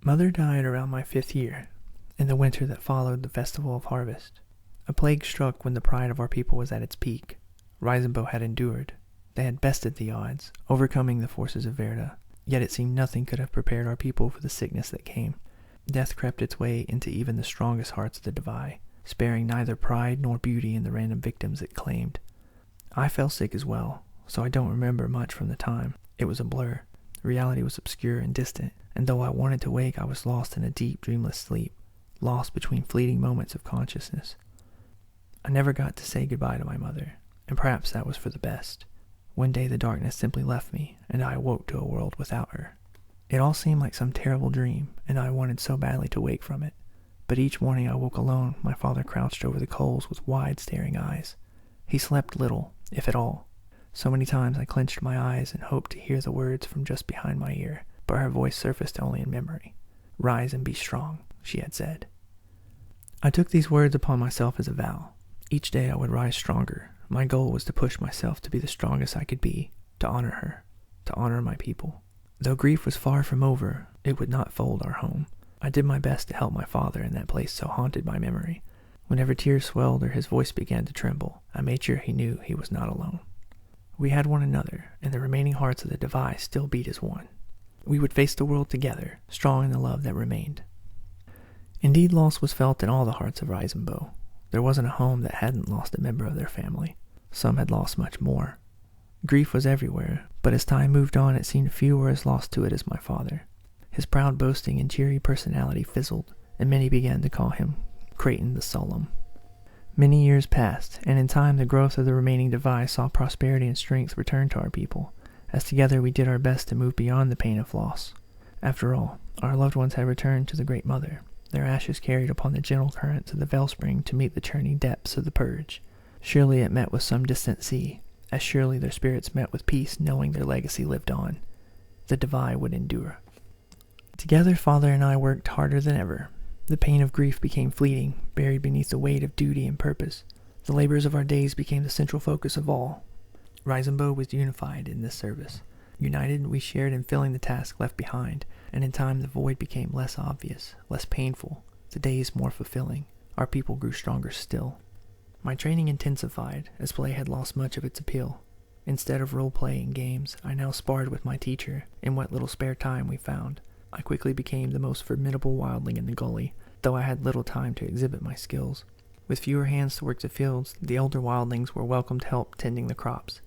Mother died around my 5th year, in the winter that followed the festival of harvest. A plague struck when the pride of our people was at its peak. Reisenbo had endured. They had bested the odds, overcoming the forces of Verda. Yet it seemed nothing could have prepared our people for the sickness that came. Death crept its way into even the strongest hearts of the Divide, sparing neither pride nor beauty in the random victims it claimed. I fell sick as well, so I don't remember much from the time. It was a blur. Reality was obscure and distant, and though I wanted to wake, I was lost in a deep, dreamless sleep, lost between fleeting moments of consciousness. I never got to say goodbye to my mother, and perhaps that was for the best. One day the darkness simply left me, and I awoke to a world without her. It all seemed like some terrible dream, and I wanted so badly to wake from it. But each morning I woke alone, my father crouched over the coals with wide, staring eyes. He slept little, if at all. So many times I clenched my eyes and hoped to hear the words from just behind my ear, but her voice surfaced only in memory. "Rise and be strong," she had said. I took these words upon myself as a vow. Each day I would rise stronger. My goal was to push myself to be the strongest I could be, to honor her, to honor my people. Though grief was far from over, it would not fold our home. I did my best to help my father in that place so haunted by memory. Whenever tears swelled or his voice began to tremble, I made sure he knew he was not alone. We had one another, and the remaining hearts of the Divide still beat as one. We would face the world together, strong in the love that remained. Indeed, loss was felt in all the hearts of Reisenbo. There wasn't a home that hadn't lost a member of their family. Some had lost much more. Grief was everywhere, but as time moved on, it seemed few were as lost to it as my father. His proud boasting and cheery personality fizzled, and many began to call him Creighton the Solemn. Many years passed, and in time the growth of the remaining Divide saw prosperity and strength return to our people, as together we did our best to move beyond the pain of loss. After all, our loved ones had returned to the Great Mother, their ashes carried upon the gentle currents of the Wellspring to meet the churning depths of the Purge. Surely it met with some distant sea, as surely their spirits met with peace, knowing their legacy lived on. The Divide would endure. Together, Father and I worked harder than ever. The pain of grief became fleeting, buried beneath the weight of duty and purpose. The labors of our days became the central focus of all. Reisenbo was unified in this service. United, we shared in filling the task left behind, and in time the void became less obvious, less painful, the days more fulfilling. Our people grew stronger still. My training intensified, as play had lost much of its appeal. Instead of role-playing games, I now sparred with my teacher, in what little spare time we found. I quickly became the most formidable wildling in the gully, though I had little time to exhibit my skills. With fewer hands to work the fields, the elder wildlings were welcome to help tending the crops.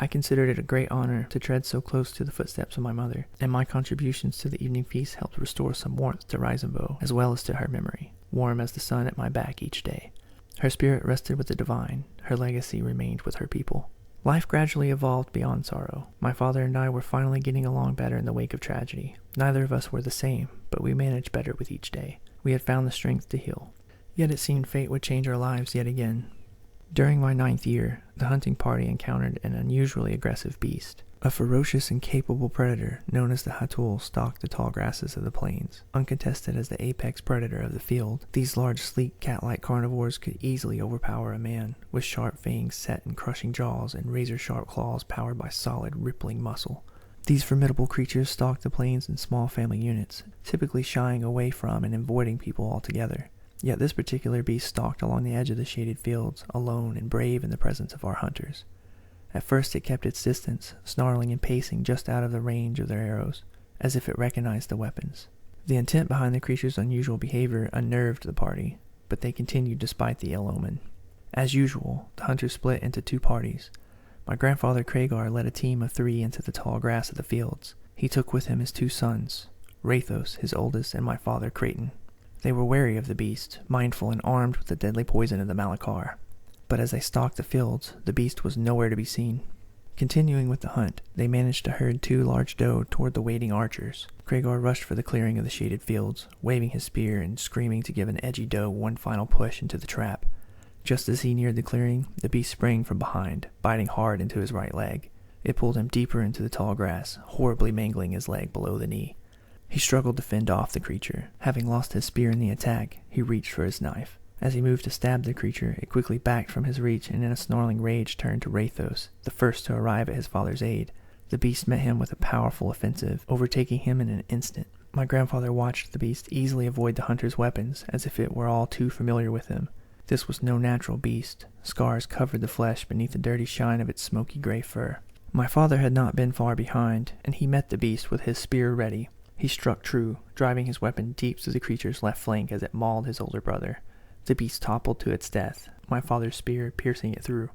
I considered it a great honor to tread so close to the footsteps of my mother, and my contributions to the evening feast helped restore some warmth to Reisenbo, as well as to her memory, warm as the sun at my back each day. Her spirit rested with the divine, her legacy remained with her people. Life gradually evolved beyond sorrow. My father and I were finally getting along better in the wake of tragedy. Neither of us were the same, but we managed better with each day. We had found the strength to heal. Yet it seemed fate would change our lives yet again. During my 9th year, the hunting party encountered an unusually aggressive beast. A ferocious and capable predator known as the Hatul stalked the tall grasses of the plains. Uncontested as the apex predator of the field, these large, sleek, cat-like carnivores could easily overpower a man, with sharp fangs set in crushing jaws and razor-sharp claws powered by solid, rippling muscle. These formidable creatures stalked the plains in small family units, typically shying away from and avoiding people altogether. Yet this particular beast stalked along the edge of the shaded fields, alone and brave in the presence of our hunters. At first it kept its distance, snarling and pacing just out of the range of their arrows, as if it recognized the weapons. The intent behind the creature's unusual behavior unnerved the party, but they continued despite the ill omen. As usual, the hunters split into 2 parties. My grandfather Kragar led a team of 3 into the tall grass of the fields. He took with him his 2 sons, Rathos, his oldest, and my father Creighton. They were wary of the beast, mindful and armed with the deadly poison of the Malakar. But as they stalked the fields, the beast was nowhere to be seen. Continuing with the hunt, they managed to herd 2 large doe toward the waiting archers. Kragar rushed for the clearing of the shaded fields, waving his spear and screaming to give an edgy doe one final push into the trap. Just as he neared the clearing, the beast sprang from behind, biting hard into his right leg. It pulled him deeper into the tall grass, horribly mangling his leg below the knee. He struggled to fend off the creature. Having lost his spear in the attack, he reached for his knife. As he moved to stab the creature, it quickly backed from his reach and in a snarling rage turned to Rathos, the first to arrive at his father's aid. The beast met him with a powerful offensive, overtaking him in an instant. My grandfather watched the beast easily avoid the hunter's weapons as if it were all too familiar with him. This was no natural beast. Scars covered the flesh beneath the dirty shine of its smoky gray fur. My father had not been far behind, and he met the beast with his spear ready. He struck true, driving his weapon deep through the creature's left flank as it mauled his older brother. The beast toppled to its death, my father's spear piercing it through.